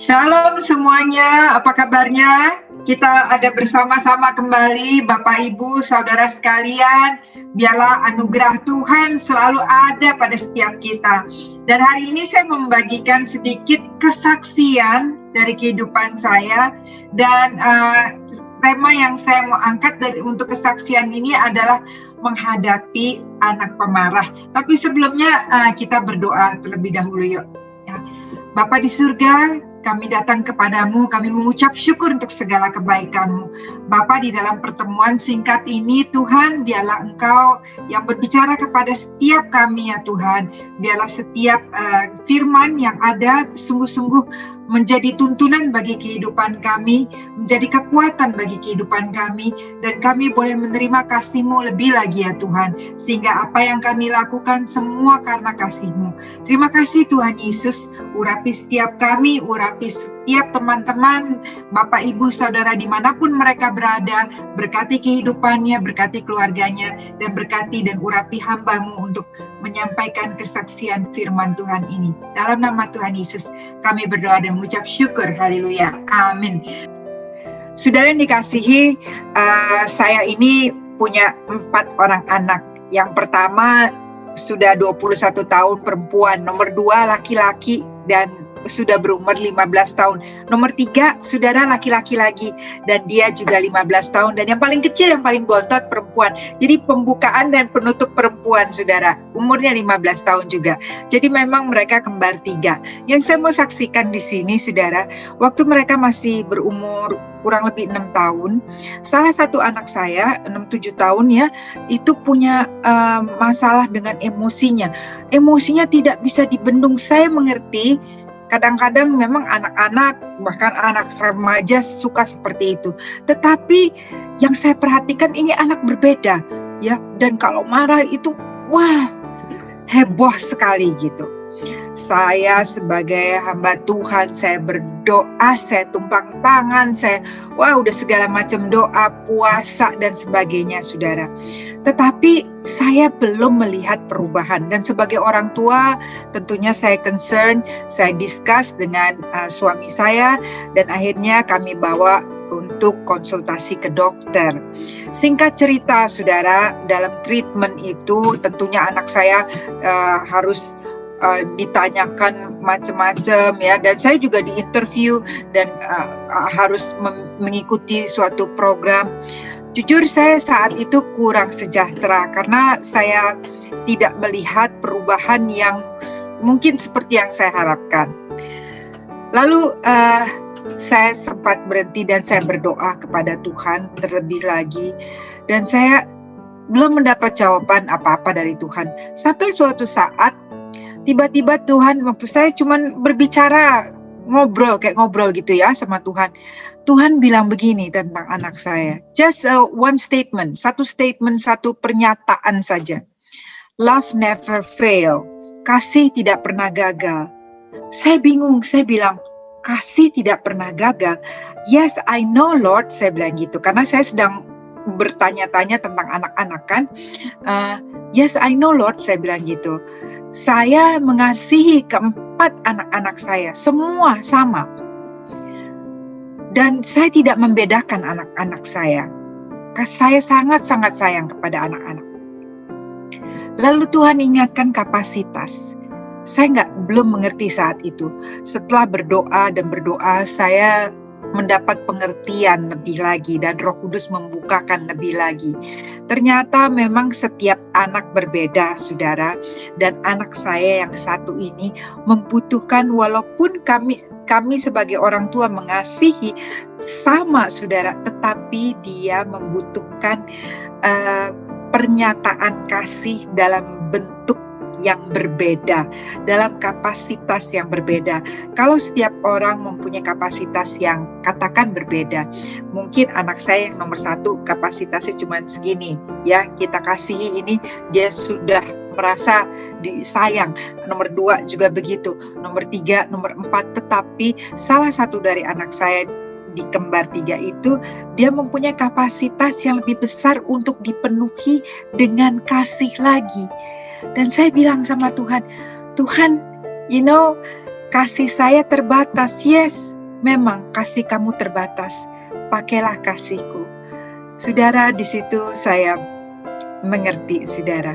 Shalom semuanya, apa kabarnya? Kita ada bersama-sama kembali, Bapak Ibu, Saudara sekalian. Biarlah anugerah Tuhan selalu ada pada setiap kita. Dan hari ini saya membagikan sedikit kesaksian dari kehidupan saya. Dan tema yang saya mau angkat untuk kesaksian ini adalah menghadapi anak pemarah. Tapi sebelumnya kita berdoa terlebih dahulu yuk. Bapa di surga, kami datang kepadamu, kami mengucap syukur untuk segala kebaikan-Mu. Bapa, di dalam pertemuan singkat ini, Tuhan, biarlah Engkau yang berbicara kepada setiap kami ya Tuhan. Biarlah setiap firman yang ada sungguh-sungguh menjadi tuntunan bagi kehidupan kami, menjadi kekuatan bagi kehidupan kami, dan kami boleh menerima kasih-Mu lebih lagi ya Tuhan, sehingga apa yang kami lakukan semua karena kasih-Mu. Terima kasih Tuhan Yesus, urapi setiap kami, urapi setiap teman-teman, Bapak Ibu Saudara dimanapun mereka berada, berkati kehidupannya, berkati keluarganya, dan berkati dan urapi hamba-Mu untuk menyampaikan kesaksian firman Tuhan ini. Dalam nama Tuhan Yesus, kami berdoa dan mengucap syukur, haleluya, amin. Saudara yang dikasihi, saya ini punya 4 orang anak. Yang pertama sudah 21 tahun perempuan, nomor 2 laki-laki dan sudah berumur 15 tahun. Nomor 3 saudara laki-laki lagi dan dia juga 15 tahun, dan yang paling kecil, yang paling bontot perempuan. Jadi pembukaan dan penutup perempuan saudara, umurnya 15 tahun juga. Jadi memang mereka kembar 3. Yang saya mau saksikan di sini saudara, waktu mereka masih berumur kurang lebih 6 tahun, salah satu anak saya 6-7 tahun ya, itu punya masalah dengan emosinya. Emosinya tidak bisa dibendung. Saya mengerti, kadang-kadang memang anak-anak, bahkan anak remaja suka seperti itu. Tetapi yang saya perhatikan ini anak berbeda ya, dan kalau marah itu wah, heboh sekali gitu. Saya sebagai hamba Tuhan, saya berdoa, saya tumpang tangan, udah segala macam doa, puasa dan sebagainya saudara. Tetapi saya belum melihat perubahan, dan sebagai orang tua tentunya saya concern, saya discuss dengan suami saya, dan akhirnya kami bawa untuk konsultasi ke dokter. Singkat cerita saudara, dalam treatment itu tentunya anak saya harus ditanyakan macam-macam ya, dan saya juga diinterview dan harus mengikuti suatu program. Jujur saya saat itu kurang sejahtera karena saya tidak melihat perubahan yang mungkin seperti yang saya harapkan. Lalu saya sempat berhenti dan saya berdoa kepada Tuhan terlebih lagi, dan saya belum mendapat jawaban apa-apa dari Tuhan. Sampai suatu saat tiba-tiba Tuhan, waktu saya cuman berbicara, kayak ngobrol gitu ya sama Tuhan. Tuhan bilang begini tentang anak saya. Just one statement, satu pernyataan saja. Love never fail. Kasih tidak pernah gagal. Saya bingung, saya bilang, kasih tidak pernah gagal. Yes, I know Lord, saya bilang gitu. Karena saya sedang bertanya-tanya tentang anak-anak kan. Yes, I know Lord, saya bilang gitu. Saya mengasihi keempat anak-anak saya, semua sama. Dan saya tidak membedakan anak-anak saya. Saya sangat-sangat sayang kepada anak-anak. Lalu Tuhan ingatkan kapasitas. Saya belum mengerti saat itu. Setelah berdoa, saya mendapat pengertian lebih lagi dan Roh Kudus membukakan lebih lagi. Ternyata memang setiap anak berbeda, saudara, dan anak saya yang satu ini membutuhkan, walaupun kami sebagai orang tua mengasihi sama, saudara, tetapi dia membutuhkan pernyataan kasih dalam bentuk yang berbeda, dalam kapasitas yang berbeda. Kalau setiap orang mempunyai kapasitas yang katakan berbeda, mungkin anak saya yang nomor 1 kapasitasnya cuma segini, ya kita kasihi ini, dia sudah merasa disayang. Nomor 2 juga begitu, nomor 3, nomor 4, tetapi salah satu dari anak saya di kembar 3 itu, dia mempunyai kapasitas yang lebih besar untuk dipenuhi dengan kasih lagi. Dan saya bilang sama Tuhan, Tuhan, kasih saya terbatas, yes, memang kasih kamu terbatas, pakailah kasihku. Saudara, di situ saya mengerti, saudara.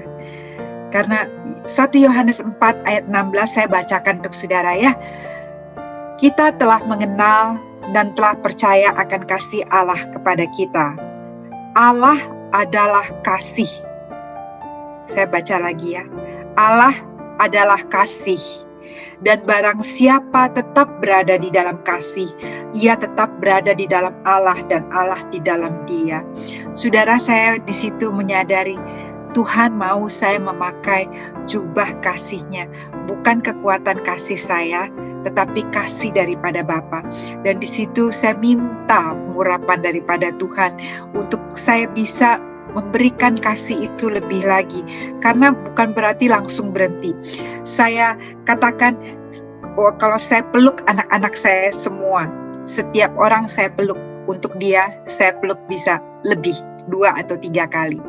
Karena 1 Yohanes 4 ayat 16 saya bacakan untuk saudara ya. Kita telah mengenal dan telah percaya akan kasih Allah kepada kita. Allah adalah kasih. Saya baca lagi ya. Allah adalah kasih. Dan barang siapa tetap berada di dalam kasih, ia tetap berada di dalam Allah dan Allah di dalam dia. Saudara, saya di situ menyadari Tuhan mau saya memakai jubah kasih-Nya, bukan kekuatan kasih saya, tetapi kasih daripada Bapa. Dan di situ saya minta pengurapan daripada Tuhan untuk saya bisa memberikan kasih itu lebih lagi, karena bukan berarti langsung berhenti. Saya katakan, kalau saya peluk anak-anak saya semua, setiap orang saya peluk, untuk dia saya peluk bisa lebih 2 atau 3 kali.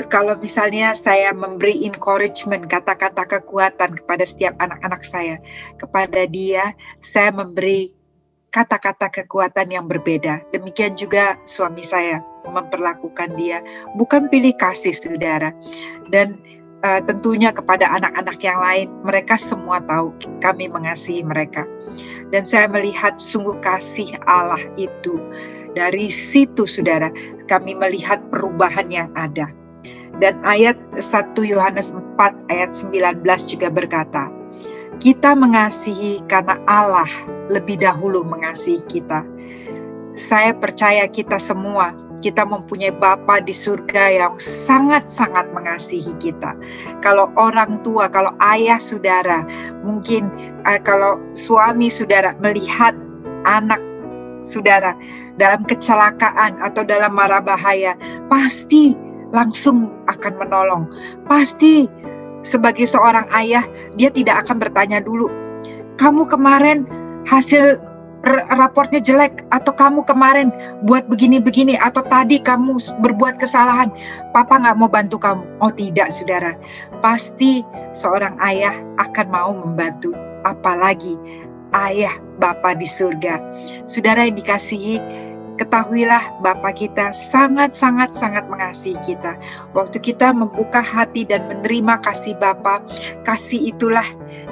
Kalau misalnya saya memberi encouragement, kata-kata kekuatan kepada setiap anak-anak saya, kepada dia saya memberi kata-kata kekuatan yang berbeda. Demikian juga suami saya memperlakukan dia, bukan pilih kasih, saudara. Dan tentunya kepada anak-anak yang lain, mereka semua tahu kami mengasihi mereka. Dan saya melihat sungguh kasih Allah itu. Dari situ, saudara, kami melihat perubahan yang ada. Dan ayat 1 Yohanes 4 ayat 19 juga berkata, kita mengasihi karena Allah lebih dahulu mengasihi kita. Saya percaya kita semua, kita mempunyai Bapa di surga yang sangat-sangat mengasihi kita. Kalau orang tua, kalau ayah saudara, mungkin kalau suami saudara melihat anak saudara dalam kecelakaan atau dalam mara bahaya, pasti langsung akan menolong. Pasti sebagai seorang ayah, dia tidak akan bertanya dulu, kamu kemarin hasil raportnya jelek, atau kamu kemarin buat begini-begini, atau tadi kamu berbuat kesalahan, papa gak mau bantu kamu. Oh tidak, saudara. Pasti seorang ayah akan mau membantu, apalagi ayah Bapa di surga. Saudara yang dikasihi, ketahuilah Bapa kita sangat-sangat mengasihi kita. Waktu kita membuka hati dan menerima kasih Bapa, kasih itulah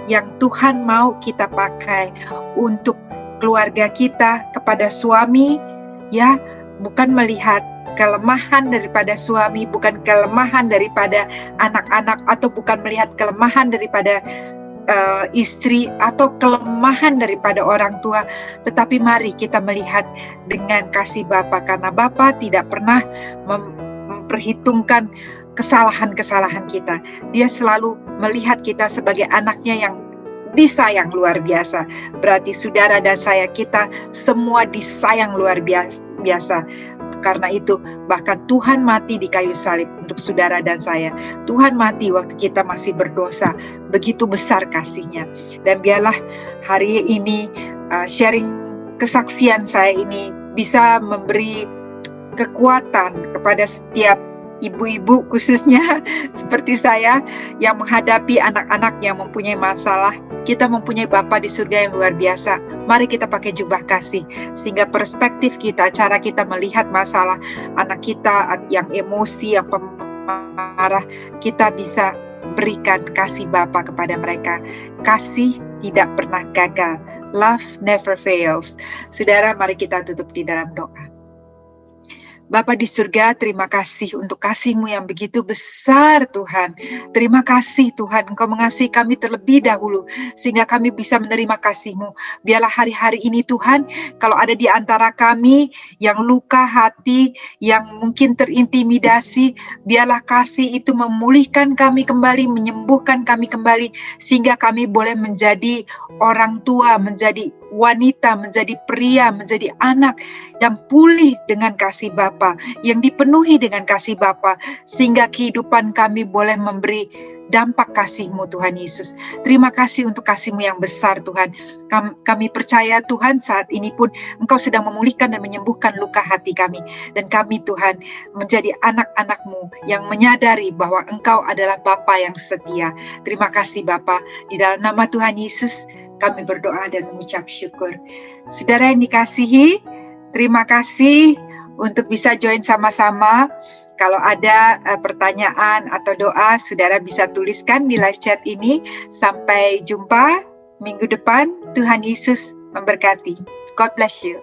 yang Tuhan mau kita pakai untuk keluarga kita, kepada suami, ya, bukan melihat kelemahan daripada suami, bukan kelemahan daripada anak-anak, atau bukan melihat kelemahan daripada istri atau kelemahan daripada orang tua, tetapi mari kita melihat dengan kasih Bapa, karena Bapa tidak pernah memperhitungkan kesalahan-kesalahan kita. Dia selalu melihat kita sebagai anaknya yang disayang luar biasa. Berarti saudara dan saya, kita semua disayang luar biasa. Karena itu bahkan Tuhan mati di kayu salib untuk saudara dan saya. Tuhan mati waktu kita masih berdosa. Begitu besar kasih-Nya. Dan biarlah hari ini sharing kesaksian saya ini bisa memberi kekuatan kepada setiap ibu-ibu, khususnya seperti saya yang menghadapi anak-anak yang mempunyai masalah. Kita mempunyai Bapa di surga yang luar biasa. Mari kita pakai jubah kasih, sehingga perspektif kita, cara kita melihat masalah anak kita yang emosi, yang pemarah, kita bisa berikan kasih Bapa kepada mereka. Kasih tidak pernah gagal. Love never fails. Saudara, mari kita tutup di dalam doa. Bapa di surga, terima kasih untuk kasih-Mu yang begitu besar, Tuhan. Terima kasih, Tuhan, Engkau mengasihi kami terlebih dahulu, sehingga kami bisa menerima kasih-Mu. Biarlah hari-hari ini, Tuhan, kalau ada di antara kami yang luka hati, yang mungkin terintimidasi, biarlah kasih itu memulihkan kami kembali, menyembuhkan kami kembali, sehingga kami boleh menjadi orang tua, menjadi wanita, menjadi pria, menjadi anak yang pulih dengan kasih Bapa, yang dipenuhi dengan kasih Bapa, sehingga kehidupan kami boleh memberi dampak kasih-Mu, Tuhan Yesus. Terima kasih untuk kasih-Mu yang besar, Tuhan. Kami percaya, Tuhan, saat ini pun Engkau sedang memulihkan dan menyembuhkan luka hati kami. Dan kami, Tuhan, menjadi anak-anak-Mu yang menyadari bahwa Engkau adalah Bapa yang setia. Terima kasih, Bapa. Di dalam nama Tuhan Yesus, kami berdoa dan mengucap syukur. Saudara yang dikasihi, terima kasih untuk bisa join sama-sama. Kalau ada pertanyaan atau doa, saudara bisa tuliskan di live chat ini. Sampai jumpa minggu depan. Tuhan Yesus memberkati. God bless you.